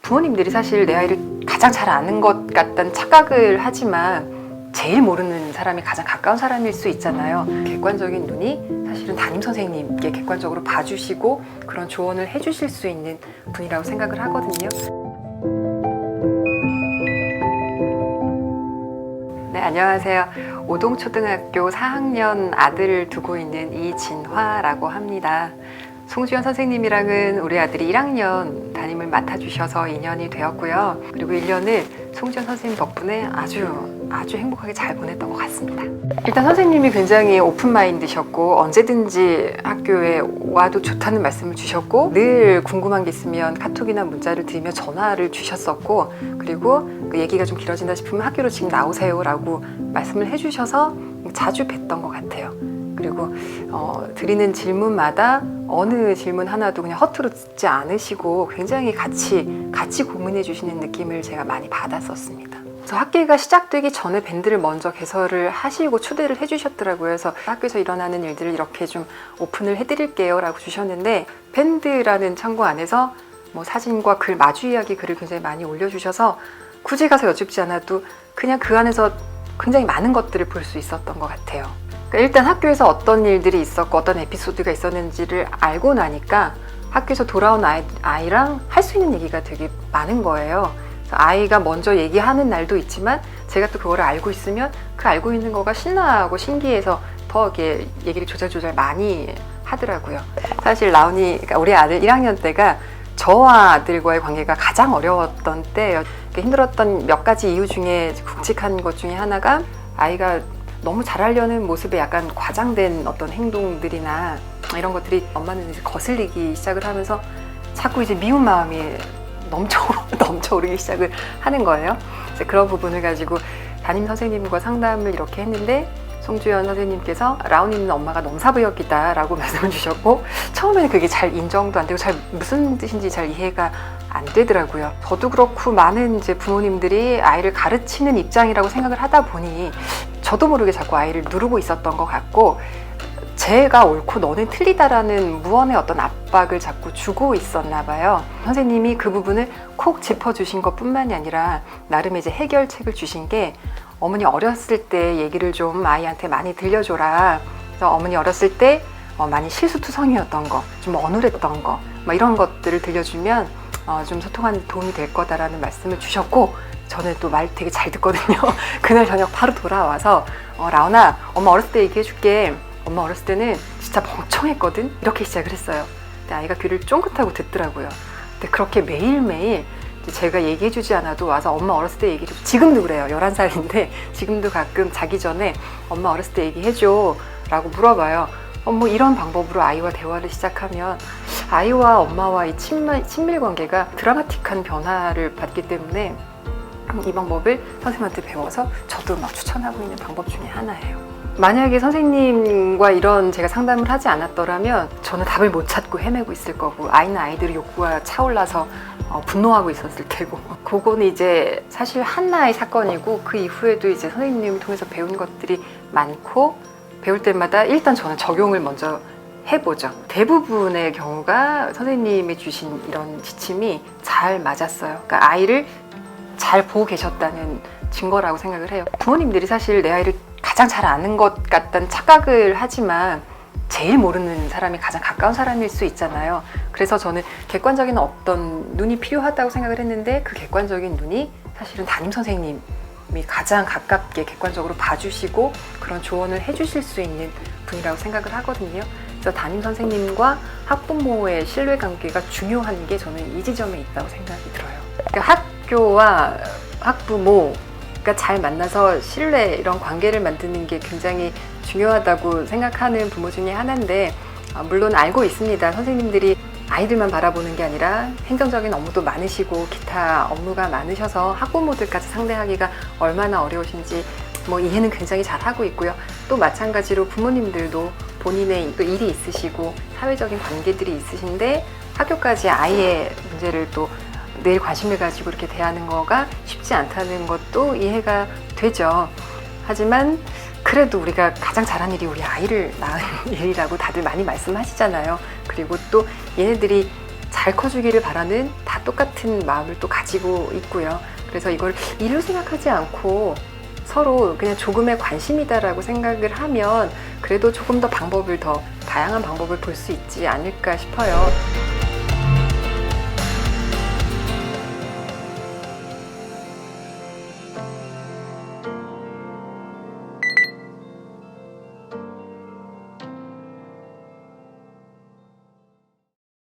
부모님들이 사실 내 아이를 가장 잘 아는 것 같다는 착각을 하지만 제일 모르는 사람이 가장 가까운 사람일 수 있잖아요. 객관적인 눈이 사실은 담임 선생님께 객관적으로 봐주시고 그런 조언을 해주실 수 있는 분이라고 생각을 하거든요. 네, 안녕하세요. 오동초등학교 4학년 아들을 두고 있는 이진화라고 합니다. 송주현 선생님이랑은 우리 아들이 1학년 담임을 맡아주셔서 인연이 되었고요. 그리고 1년을 송주현 선생님 덕분에 아주 행복하게 잘 보냈던 것 같습니다. 일단 선생님이 굉장히 오픈마인드셨고 언제든지 학교에 와도 좋다는 말씀을 주셨고 늘 궁금한 게 있으면 카톡이나 문자를 드리며 전화를 주셨었고 그리고 그 얘기가 좀 길어진다 싶으면 학교로 지금 나오세요 라고 말씀을 해주셔서 자주 뵀던 것 같아요. 그리고 드리는 질문마다 어느 질문 하나도 그냥 허투루 듣지 않으시고 굉장히 같이 고민해 주시는 느낌을 제가 많이 받았었습니다. 그래서 학기가 시작되기 전에 밴드를 먼저 개설을 하시고 초대를 해주셨더라고요. 그래서 학교에서 일어나는 일들을 이렇게 좀 오픈을 해드릴게요 라고 주셨는데 밴드라는 창구 안에서 뭐 사진과 글, 마주 이야기 글을 굉장히 많이 올려주셔서 굳이 가서 여쭙지 않아도 그냥 그 안에서 굉장히 많은 것들을 볼 수 있었던 것 같아요. 일단 학교에서 어떤 일들이 있었고 어떤 에피소드가 있었는지를 알고 나니까 학교에서 돌아온 아이랑 할 수 있는 얘기가 되게 많은 거예요. 그래서 아이가 먼저 얘기하는 날도 있지만 제가 또 그거를 알고 있으면 그 알고 있는 거가 신나고 신기해서 더 이렇게 얘기를 조잘조잘 많이 하더라고요. 사실 라온이, 그러니까 우리 아들 1학년 때가 저와 아들과의 관계가 가장 어려웠던 때예요. 힘들었던 몇 가지 이유 중에 굵직한 것 중에 하나가 아이가 너무 잘하려는 모습에 약간 과장된 어떤 행동들이나 이런 것들이 엄마는 이제 거슬리기 시작을 하면서 자꾸 이제 미운 마음이 넘쳐오르기 시작을 하는 거예요. 이제 그런 부분을 가지고 담임 선생님과 상담을 이렇게 했는데 송주현 선생님께서 라온이는 엄마가 넘사부역이다 라고 말씀을 주셨고 처음에는 그게 잘 인정도 안 되고 잘 무슨 뜻인지 잘 이해가 안 되더라고요. 저도 그렇고 많은 이제 부모님들이 아이를 가르치는 입장이라고 생각을 하다 보니 저도 모르게 자꾸 아이를 누르고 있었던 것 같고 제가 옳고 너는 틀리다라는 무언의 어떤 압박을 자꾸 주고 있었나 봐요. 선생님이 그 부분을 콕 짚어주신 것 뿐만이 아니라 나름 이제 해결책을 주신 게 어머니 어렸을 때 얘기를 좀 아이한테 많이 들려줘라. 그래서 어머니 어렸을 때 많이 실수투성이었던 거, 좀 어눌했던 거 이런 것들을 들려주면 좀 소통하는 데 도움이 될 거다라는 말씀을 주셨고 저는 또 말 되게 잘 듣거든요. 그날 저녁 바로 돌아와서 라온아 엄마 어렸을 때 얘기해줄게. 엄마 어렸을 때는 진짜 멍청했거든 이렇게 시작을 했어요. 근데 아이가 귀를 쫑긋하고 듣더라고요. 근데 그렇게 매일매일 제가 얘기해주지 않아도 와서 엄마 어렸을 때 얘기해줘. 지금도 그래요. 11살인데 지금도 가끔 자기 전에 엄마 어렸을 때 얘기해줘 라고 물어봐요. 뭐 이런 방법으로 아이와 대화를 시작하면 아이와 엄마와의 친밀 관계가 드라마틱한 변화를 받기 때문에 이 방법을 선생님한테 배워서 저도 막 추천하고 있는 방법 중에 하나예요. 만약에 선생님과 이런 제가 상담을 하지 않았더라면 저는 답을 못 찾고 헤매고 있을 거고 아이는 아이들의 욕구가 차올라서 분노하고 있었을 테고 그거는 이제 사실 한나의 사건이고 그 이후에도 이제 선생님을 통해서 배운 것들이 많고 배울 때마다 일단 저는 적용을 먼저 해보죠. 대부분의 경우가 선생님이 주신 이런 지침이 잘 맞았어요. 그러니까 아이를 잘 보고 계셨다는 증거라고 생각을 해요. 부모님들이 사실 내 아이를 가장 잘 아는 것 같다는 착각을 하지만 제일 모르는 사람이 가장 가까운 사람일 수 있잖아요. 그래서 저는 객관적인 어떤 눈이 필요하다고 생각을 했는데 그 객관적인 눈이 사실은 담임 선생님이 가장 가깝게 객관적으로 봐주시고 그런 조언을 해주실 수 있는 분이라고 생각을 하거든요. 그래서 담임 선생님과 학부모의 신뢰관계가 중요한 게 저는 이 지점에 있다고 생각이 들어요. 그러니까 학교와 학부모가 잘 만나서 신뢰 이런 관계를 만드는 게 굉장히 중요하다고 생각하는 부모 중에 하나인데 물론 알고 있습니다. 선생님들이 아이들만 바라보는 게 아니라 행정적인 업무도 많으시고 기타 업무가 많으셔서 학부모들까지 상대하기가 얼마나 어려우신지 이해는 굉장히 잘 하고 있고요. 또 마찬가지로 부모님들도 본인의 또 일이 있으시고 사회적인 관계들이 있으신데 학교까지 아이의 문제를 또 늘 관심을 가지고 이렇게 대하는 거가 쉽지 않다는 것도 이해가 되죠. 하지만 그래도 우리가 가장 잘한 일이 우리 아이를 낳은 일이라고 다들 많이 말씀하시잖아요. 그리고 또 얘네들이 잘 잘 커주기를 바라는 다 똑같은 마음을 또 가지고 있고요. 그래서 이걸 일로 생각하지 않고 서로 그냥 조금의 관심이다라고 생각을 하면 그래도 조금 더 다양한 방법을 볼 수 있지 않을까 싶어요.